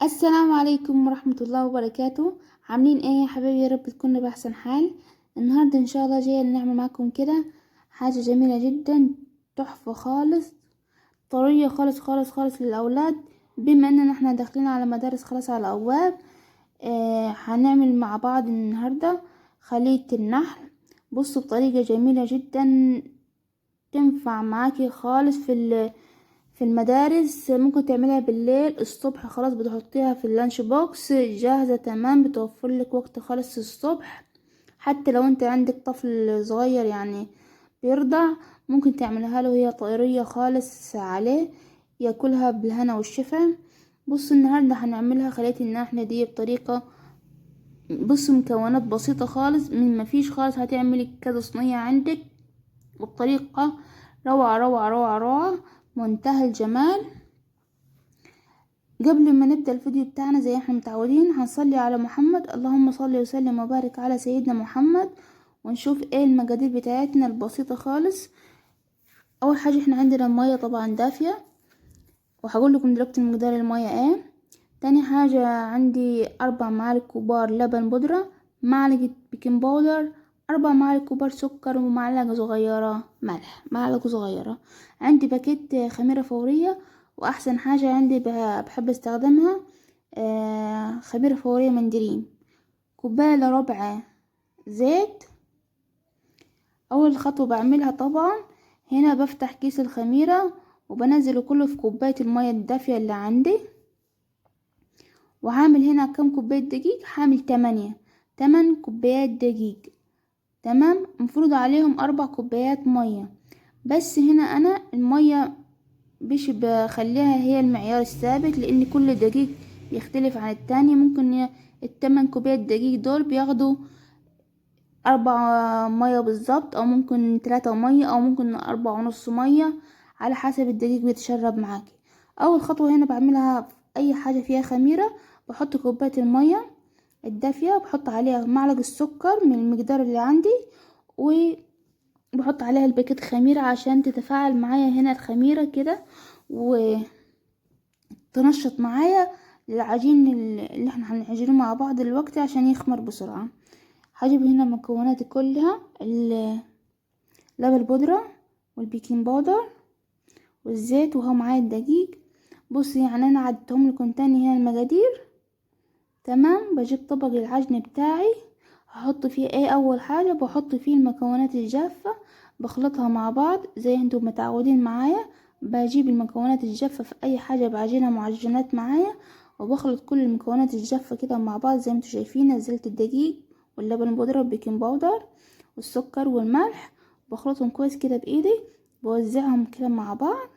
السلام عليكم ورحمة الله وبركاته. عاملين ايه يا حبايبي؟ يا رب تكونوا بأحسن حال. النهاردة ان شاء الله جاية نعمل معاكم كده حاجة جميلة جدا، تحفة خالص، طرية خالص خالص خالص للأولاد. بما اننا احنا داخلين على مدارس خلاص على الأبواب، هنعمل مع بعض النهاردة خلية النحل. بصوا بطريقة جميلة جدا تنفع معاكي خالص في المدارس. ممكن تعملها بالليل، الصبح خلاص بتحطيها في اللانش بوكس جاهزة تمام، بتوفر لك وقت خالص الصبح. حتى لو انت عندك طفل صغير يعني بيرضع، ممكن تعملها له هي طيرية خالص عليه ياكلها بالهنا والشفا. بص النهاردة هنعملها خلية النحلة دي بطريقة، بص مكونات بسيطة خالص، من ما فيش خالص هتعملي كذا صينية عندك، وبطريقة روعة روعة روعة روعة، منتهى الجمال. قبل ما نبدأ الفيديو بتاعنا زي احنا متعودين هنصلي على محمد، اللهم صل وسلم وبارك على سيدنا محمد، ونشوف ايه المقادير بتاعتنا البسيطة خالص. اول حاجة احنا عندنا المية طبعا دافية، وهقول لكم دلوقتي مقدار المية ايه. تاني حاجة عندي 4 معالق كبار لبن بودرة، معلقة بيكنج باودر، 4 معالق كبار سكر، ومعلقة صغيرة ملح، معلقة صغيرة. عندي باكيت خميرة فورية، واحسن حاجة عندي بحب استخدمها خميرة فورية من دريم. كوباية الا ربع زيت. اول خطوة بعملها طبعا هنا بفتح كيس الخميرة وبنزله كله في كوباية المية الدافية اللي عندي، وهعمل هنا كم كوباية دقيق، هعمل 8 كوبايات دقيق. تمام، مفروض عليهم 4 كوبايات مية. بس هنا انا المية مش بخليها هي المعيار الثابت، لان كل دقيق يختلف عن التاني. ممكن ال8 كوبايات دقيق دول بياخدوا 4 مية بالظبط، او ممكن 3 مية، او ممكن 4.5 مية، على حسب الدقيق بيتشرب معاكي. اول خطوة هنا بعملها في اي حاجة فيها خميرة، بحط كوباية المية الدافية، بحط عليها معلقة السكر من المقدار اللي عندي، وبحط عليها الباكيت خميرة عشان تتفاعل معايا هنا الخميرة كده، وتنشط معايا العجين اللي احنا هنعجنه مع بعض دلوقتي عشان يخمر بسرعة. هجيب هنا مكوناتي كلها، اللبن البودرة والبيكنج باودر والزيت، وهو معايا الدقيق. بصي يعني انا عدتهم لكم تاني هنا المقادير. تمام، بجيب طبق العجن بتاعي، هحط فيه ايه. اول حاجة بحط فيه المكونات الجافة، بخلطها مع بعض زي انتم متعودين معايا. بجيب المكونات الجافة في اي حاجة بعجنها معجنات معايا، وبخلط كل المكونات الجافة كده مع بعض زي ما انتم شايفين. نزلت الدقيق واللبن البودرة والبيكنج باودر والسكر والملح، بخلطهم كويس كده بايدي، بوزعهم كده مع بعض.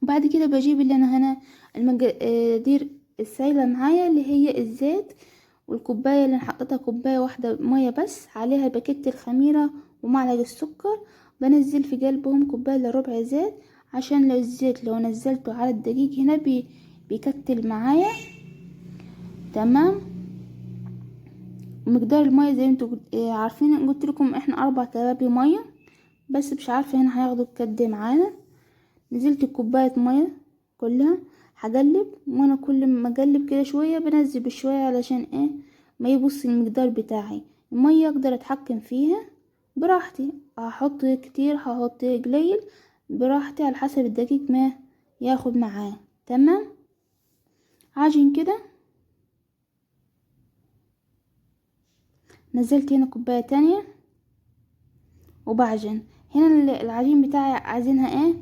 بعد كده بجيب اللي انا هنا المقادير السايله معايا اللي هي الزيت، والكوبايه اللي انا حطيتها كوبايه واحده ميه بس، عليها باكيت الخميره ومعلقه السكر. بنزل في قلبهم كوبايه الا ربع زيت، عشان لو الزيت لو نزلته على الدقيق هنا بيكتل معايا. تمام، مقدار الميه زي انتوا عارفين، قلت لكم احنا 4 كبابي ميه، بس مش عارفه هنا هياخدوا قد ايه معانا. نزلت كوباية مية كلها، هقلب، وانا كل ما اقلب كده شوية بنزل بشوية علشان ايه، ما يبص المقدار بتاعي. المية اقدر اتحكم فيها براحتي، هحط كتير هحط قليل براحتي على حسب الدقيق ما ياخد معاه. تمام، عجن كده. نزلت هنا كوباية تانية وبعجن. هنا العجين بتاعي عايزينها ايه،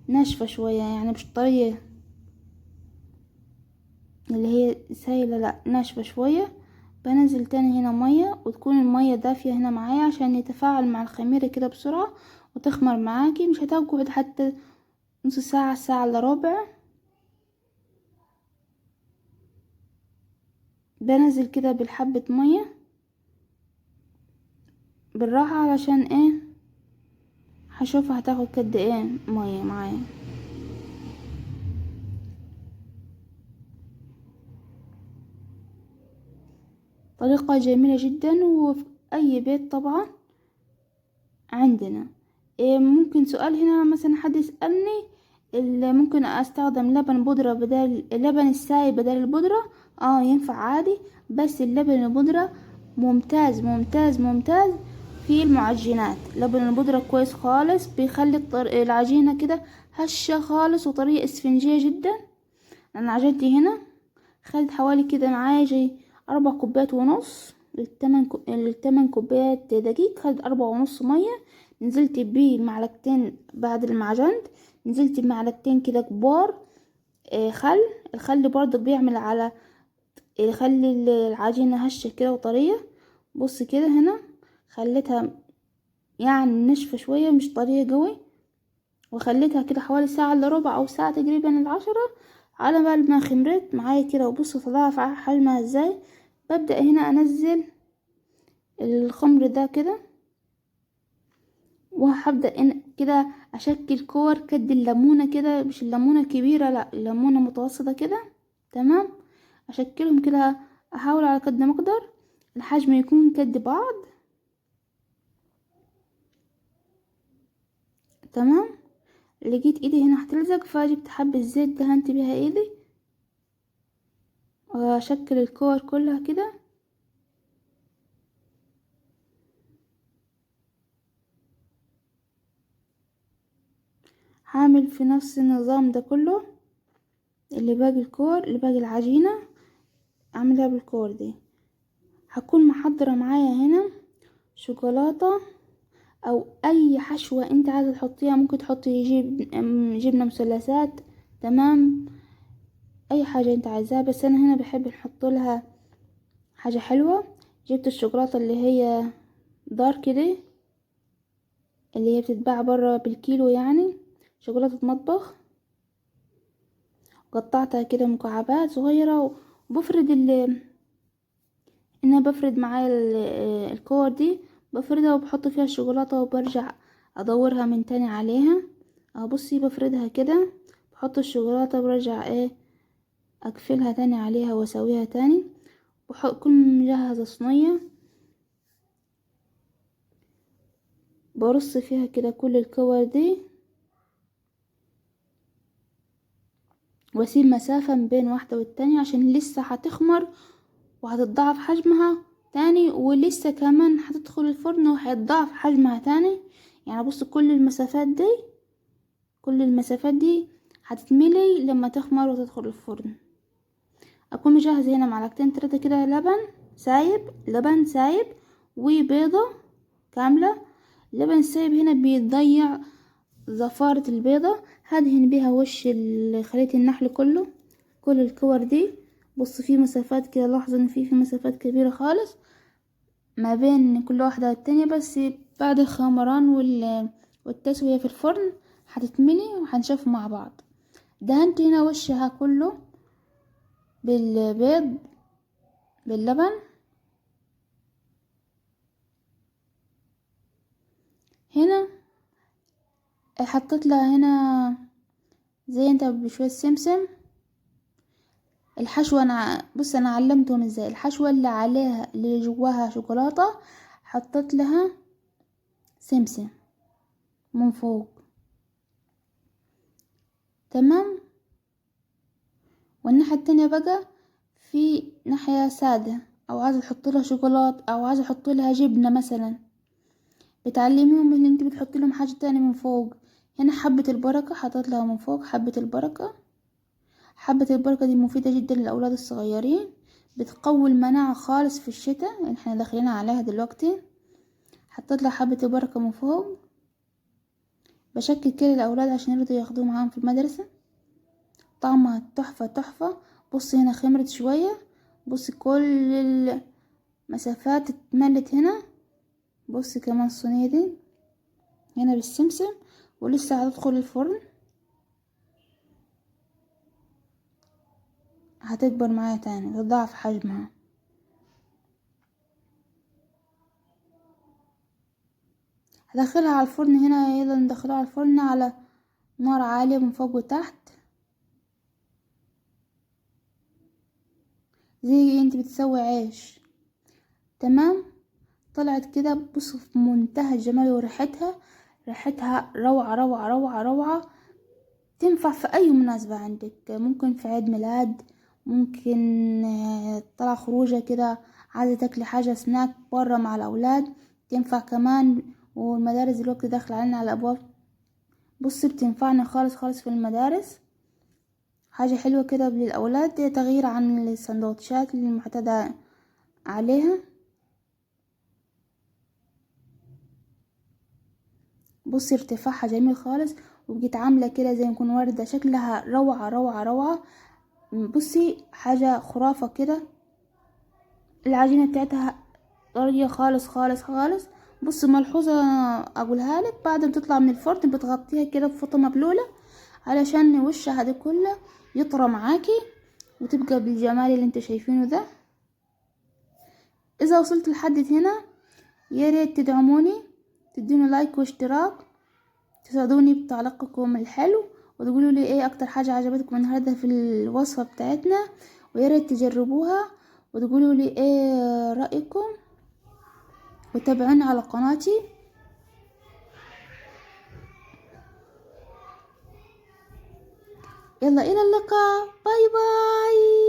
ناشفة شوية، يعني مش طرية اللي هي سايلة، لا ناشفة شوية. بنزل تاني هنا مية، وتكون المية دافية هنا معايا عشان يتفاعل مع الخميرة كده بسرعة وتخمر معاكي. مش هتقعد حتى نص ساعة، ساعة الا ربع. بنزل كده بالحبة مية بالراحة علشان ايه، هشوفها هتاخد قد ايه مية معايا. طريقة جميلة جدا، وفي اي بيت طبعا عندنا. إيه ممكن سؤال هنا مثلا حد يسألني، ممكن استخدم لبن بودرة بدل اللبن السايب بدل البودرة. ينفع عادي، بس اللبن البودرة ممتاز ممتاز ممتاز في المعجنات. لبن البودرة كويس خالص، بيخلي العجينة كده هشة خالص وطريقة اسفنجية جدا. انا عجنتي هنا خدت حوالي كده معايا جي 4 كوبايات ونص، للتمن كوبايات دقيق خدت 4.5 مية. نزلت بيه معلقتين بعد ما عجنت، نزلت بمعلقتين كده كبار خل. الخل برضه بيعمل على يخلي العجينة هشة كده وطرية. بص كده هنا خليتها يعني ناشفة شوية مش طرية قوي، وخليتها كده حوالي ساعة الا ربع او ساعة تقريبا العشرة على بال ما خمرت معايا كده. وبص طلعها في حجمها ازاي. ببدأ هنا انزل الخمر ده كده، وهبدأ كده اشكل كور قد الليمونة كده، مش الليمونة كبيرة، لا الليمونة متوسطة كده. تمام، اشكلهم كده، احاول على قد ما اقدر الحجم يكون قد بعض. تمام، لقيت ايدي هنا هتلزق، فجبت حبة زيت دهنت بيها ايدي واشكل الكور كلها كده. هعمل في نفس النظام ده كله، اللي باقي الكور اللي باقي العجينة اعملها بالكور دي. هكون محضرة معايا هنا شوكولاتة او اي حشوة انت عايزة تحطيها. ممكن تحطي جبنة مثلثات، تمام، اي حاجة انت عايزاها. بس انا هنا بحب نحط لها حاجة حلوة. جبت الشوكولاتة اللي هي دارك دي، اللي هي بتتباع برا بالكيلو يعني، شوكولاتة مطبخ. قطعتها كده مكعبات صغيرة، وبفرد انا بفرد معايا الكور دي، بفردها وبحط فيها الشوكولاتة وبرجع ادورها من تاني عليها. بصي بفردها كده، بحط الشوكولاتة برجع اقفلها تاني عليها واسويها تاني. بكون مجهزة صينية برص فيها كده كل الكور دي، واسيب مسافة ما بين واحدة والتانية عشان لسه هتخمر وهتتضاعف حجمها تاني، ولسه كمان هتدخل الفرن وهيتضاعف حجمها تاني. يعني بص كل المسافات دي هتتملي لما تخمر وتدخل الفرن. اكون مجهزة هنا معلقتين 3 كده لبن سايب وبيضة كاملة. اللبن السايب هنا بيضيع زفارة البيضة. هدهن بيها وش خليط النحل كله، كل الكور دي. بص في مسافات كده، لاحظوا ان في مسافات كبيرة خالص ما بين كل واحدة والتانية، بس بعد الخمران والتسوية في الفرن هتتملي وهنشوف مع بعض. دهنت هنا وشها كله بالبيض باللبن. هنا حطيت لها هنا زي انت بشوية سمسم. الحشوة انا علمتهم ازاي. الحشوة اللي عليها اللي جواها شوكولاتة حطيت لها سمسم من فوق. تمام، والناحية التانية بقى في ناحية سادة، او عايزة تحط لها شوكولاتة او عايزة تحط لها جبنة مثلا، بتعلميهم ان انت بتحط لهم حاجة تانية من فوق. هنا حبة البركة حطيت لها من فوق حبة البركة. حبة البركة دي مفيدة جدا للأولاد الصغيرين، بتقوي المناعة خالص في الشتاء اللي احنا داخلين عليها دلوقتي. حطيت لها حبة البركة من فوق. بشكل كده الأولاد عشان يرضوا ياخدوه معاهم في المدرسة. طعمها تحفة تحفة. بص هنا خمرت شوية، بص كل المسافات اتملت هنا. بص كمان الصينية دي هنا بالسمسم، ولسه هتدخل الفرن هتكبر معايا تاني تضاعف حجمها. هدخلها على الفرن هنا، يلا ندخلها على الفرن على نار عالية من فوق وتحت زي انت بتسوي عيش. تمام، طلعت كده بص في منتهى الجمال، وريحتها روعة روعة روعة روعة. تنفع في اي مناسبة عندك، ممكن في عيد ميلاد، ممكن طلع خروجة كده، عايزة تاكلي حاجة سناك برا مع الاولاد، تنفع كمان. والمدارس دلوقتي داخل علينا على الابواب، بصي بتنفعنا خالص خالص في المدارس. حاجة حلوة كده للاولاد، تغيير عن السندوتشات اللي معتادة عليها. بصي ارتفاعها جميل خالص، وبقيت عاملة كده زي ما يكون وردة، شكلها روعة روعة روعة. بصي حاجة خرافة كده. العجينة بتاعتها طرية خالص خالص خالص. بصي ملحوظة اقولها لك، بعد ما تطلع من الفرن بتغطيها كده بفوطة مبلولة علشان وشها ده كله يطرى معاكي، وتبقى بالجمال اللي انت شايفينه ده. اذا وصلت لحد هنا يا ريت تدعموني، تدوني لايك واشتراك، تساعدوني بتعليقكم الحلو، وتقولوا لي ايه اكتر حاجة عجبتكم النهاردة في الوصفة بتاعتنا، ويا ريت تجربوها وتقولوا لي ايه رأيكم، وتابعوني على قناتي. يلا الى اللقاء، باي باي.